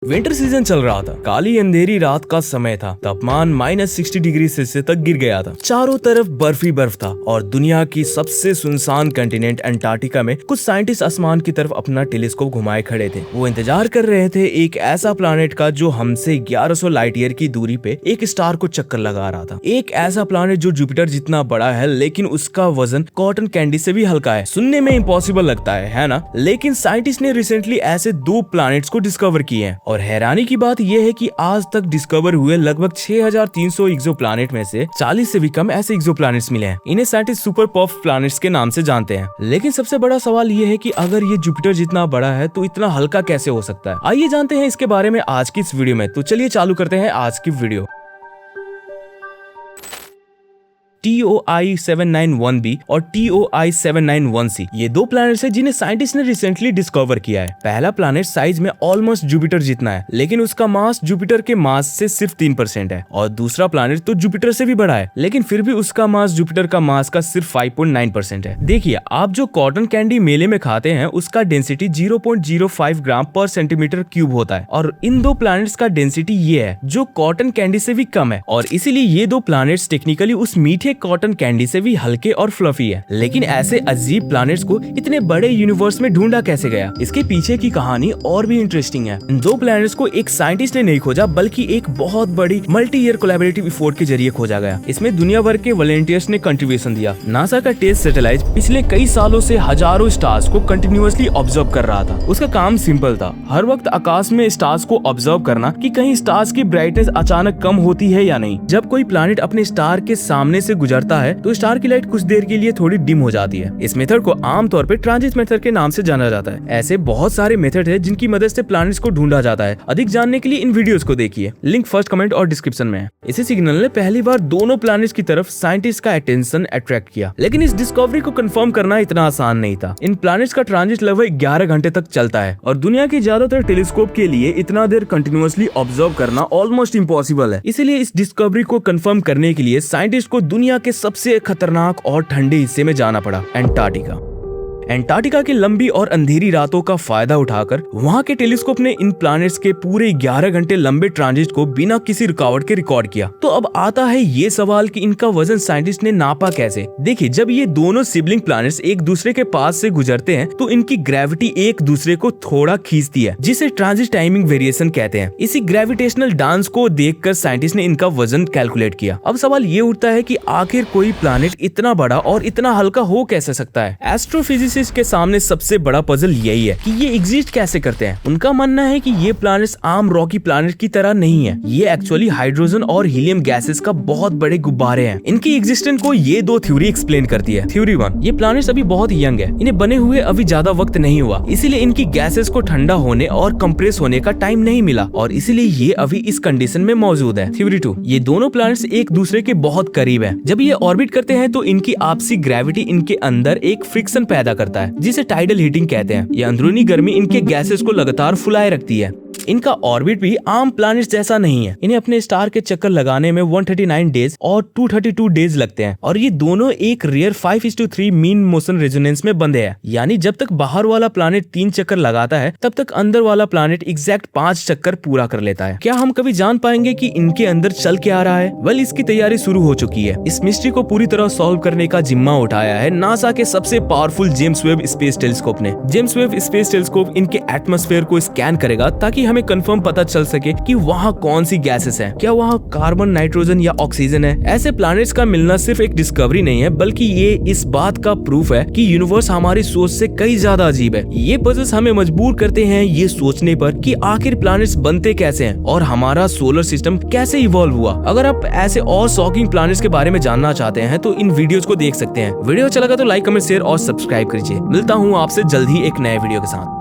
Winter season चल रहा था। काली अंधेरी रात का समय था। तापमान -60 डिग्री सेल्सियस तक गिर गया था। चारों तरफ बर्फ ही बर्फ था और दुनिया की सबसे सुनसान कंटिनेंट अंटार्कटिका में कुछ साइंटिस्ट आसमान की तरफ अपना टेलीस्कोप घुमाए खड़े थे। वो इंतजार कर रहे थे एक ऐसा प्लैनेट का जो हमसे 1100 लाइट ईयर की दूरी पे एक स्टार को चक्कर लगा रहा था। एक ऐसा प्लैनेट जो जुपिटर जितना बड़ा है लेकिन उसका वजन कॉटन कैंडी से भी हल्का है। सुनने में इम्पॉसिबल लगता है ना? लेकिन साइंटिस्ट ने रिसेंटली ऐसे 2 प्लैनेट्स को डिस्कवर किए हैं और हैरानी की बात यह है कि आज तक डिस्कवर हुए लगभग 6300 एक्सोप्लैनेट में से 40 से भी कम ऐसे एक्सोप्लैनेट्स मिले हैं। इन्हें साइंटिस्ट सुपर पफ प्लैनेट्स के नाम से जानते हैं। लेकिन सबसे बड़ा सवाल यह है कि अगर ये जुपिटर जितना बड़ा है तो इतना हल्का कैसे हो सकता है? आइए जानते हैं इसके बारे में आज की इस वीडियो में। तो चलिए चालू करते हैं आज की वीडियो। TOI 791b और TOI 791c ये 2 प्लैनेट्स हैं जिन्हें साइंटिस्ट ने रिसेंटली डिस्कवर किया है। पहला प्लैनेट साइज में ऑलमोस्ट जुपिटर जितना है लेकिन उसका मास जुपिटर के मास से सिर्फ 3% है और दूसरा प्लैनेट तो जुपिटर से भी बड़ा है लेकिन फिर भी उसका मास जुपिटर का मास का सिर्फ 5.9% है। देखिए, आप जो कॉटन कैंडी मेले में खाते हैं उसका डेंसिटी 0.05 ग्राम पर सेंटीमीटर क्यूब होता है और इन 2 प्लैनेट्स का डेंसिटी ये है जो कॉटन कैंडी से भी कम है और इसीलिए ये 2 प्लैनेट्स टेक्निकली उस मीठे कॉटन कैंडी से भी हल्के और फ्लफी है। लेकिन ऐसे अजीब प्लैनेट्स को इतने बड़े यूनिवर्स में ढूंढा कैसे गया? इसके पीछे की कहानी और भी इंटरेस्टिंग है। इन 2 प्लैनेट्स को एक साइंटिस्ट ने नहीं खोजा बल्कि एक बहुत बड़ी मल्टी ईयर कोलैबोरेटिव एफर्ट के जरिए खोजा गया। इसमें दुनिया भर के वॉलंटियर्स ने कंट्रीब्यूशन दिया। नासा का टेस्ट सैटेलाइट पिछले कई सालों से हजारों स्टार्स को कंटिन्यूअसली ऑब्जर्व कर रहा था। उसका काम सिंपल था, हर वक्त आकाश में स्टार्स को ऑब्जर्व करना कि कहीं स्टार्स की ब्राइटनेस अचानक कम होती है या नहीं। जब कोई प्लैनेट अपने स्टार के सामने से गुजरता है तो स्टार की लाइट कुछ देर के लिए थोड़ी डिम हो जाती है। इस मेथड को आमतौर पे ट्रांजिट मेथड के नाम से जाना जाता है। ऐसे बहुत सारे मेथड है जिनकी मदद से प्लैनेट्स को ढूंढा जाता है। अधिक जानने के लिए इन वीडियोस को देखिए, लिंक फर्स्ट कमेंट और डिस्क्रिप्शन में है। इसी सिग्नल ने पहली बार दोनों प्लैनेट्स की तरफ साइंटिस्ट का अटेंशन अट्रैक्ट किया। लेकिन इस डिस्कवरी को कंफर्म करना इतना आसान नहीं था। इन प्लैनेट्स का ट्रांजिट लगभग 11 घंटे तक चलता है और दुनिया के ज्यादातर टेलीस्कोप के लिए इतना देर कंटिन्यूअसली ऑब्जर्व करना ऑलमोस्ट इम्पॉसिबल है। इसीलिए इस डिस्कवरी को कंफर्म करने के लिए साइंटिस्ट को दुनिया के सबसे खतरनाक और ठंडे हिस्से में जाना पड़ा, अंटार्कटिका। अंटार्कटिका की लंबी और अंधेरी रातों का फायदा उठाकर वहां के टेलीस्कोप ने इन प्लैनेट्स के पूरे 11 घंटे लंबे ट्रांजिट को बिना किसी रुकावट के रिकॉर्ड किया। तो अब आता है ये सवाल कि इनका वजन साइंटिस्ट ने नापा कैसे? देखिए, जब ये दोनों सिबलिंग प्लैनेट्स एक दूसरे के पास से गुजरते हैं तो इनकी ग्रेविटी एक दूसरे को थोड़ा खींचती है, जिसे ट्रांजिट टाइमिंग वेरिएशन कहते हैं। इसी ग्रेविटेशनल डांस को देखकर साइंटिस्ट ने इनका वजन कैलकुलेट किया। अब सवाल ये उठता है कि आखिर कोई प्लैनेट इतना बड़ा और इतना हल्का हो कैसे सकता है? एस्ट्रोफिजिसिस्ट के सामने सबसे बड़ा पजल यही है कि ये एग्जिस्ट कैसे करते हैं। उनका मानना है कि ये प्लैनेट्स आम रॉकी प्लैनेट की तरह नहीं है। ये एक्चुअली हाइड्रोजन और हीलियम गैसेस का बहुत बड़े गुब्बारे हैं। इनकी एग्जिस्टेंस को ये 2 थ्योरी एक्सप्लेन करती है। थ्योरी 1, ये प्लैनेट्स अभी बहुत यंग है, इन्हें बने हुए अभी ज्यादा वक्त नहीं हुआ, इसीलिए इनकी गैसेस को ठंडा होने और कंप्रेस होने का टाइम नहीं मिला और इसीलिए ये अभी इस कंडीशन में मौजूद है। थ्योरी 2, ये दोनों प्लैनेट्स एक दूसरे के बहुत करीब है। जब ये ऑर्बिट करते हैं तो इनकी आपसी ग्रेविटी इनके अंदर एक फ्रिक्शन पैदा करता है जिसे टाइडल हीटिंग कहते हैं। यह अंदरूनी गर्मी इनके गैसेस को लगातार फुलाए रखती है। इनका ऑर्बिट भी आम प्लैनेट्स जैसा नहीं है। इन्हें अपने स्टार के चक्कर लगाने में 139 डेज और 232 डेज लगते हैं और ये दोनों एक रेयर 5:3 मीन मोशन रेजोनेंस में बंधे हैं। यानी जब तक बाहर वाला प्लैनेट 3 चक्कर लगाता है तब तक अंदर वाला प्लैनेट एग्जैक्ट 5 चक्कर पूरा कर लेता है। क्या हम कभी जान पाएंगे कि इनके अंदर चल के आ रहा है? वेल, इसकी तैयारी शुरू हो चुकी है। इस मिस्ट्री को पूरी तरह सॉल्व करने का जिम्मा उठाया है नासा के सबसे powerful James Webb space telescope ने। जेम्स वेब स्पेस टेलीस्कोप इनके एटमॉस्फेयर को स्कैन करेगा ताकि हमें कंफर्म पता चल सके कि वहाँ कौन सी गैसेस हैं। क्या वहाँ कार्बन, नाइट्रोजन या ऑक्सीजन है? ऐसे प्लैनेट्स का मिलना सिर्फ एक डिस्कवरी नहीं है बल्कि ये इस बात का प्रूफ है कि यूनिवर्स हमारी सोच से कई ज्यादा अजीब है। ये पजल्स हमें मजबूर करते हैं ये सोचने पर कि आखिर प्लैनेट्स बनते कैसे हैं और हमारा सोलर सिस्टम कैसे इवॉल्व हुआ। अगर आप ऐसे और शॉकिंग प्लैनेट्स के बारे में जानना चाहते हैं तो इन वीडियोस को देख सकते हैं। वीडियो अच्छा लगा तो लाइक, कमेंट, शेयर और सब्सक्राइब कीजिए। मिलता हूँ आपसे जल्द ही एक नए वीडियो के साथ।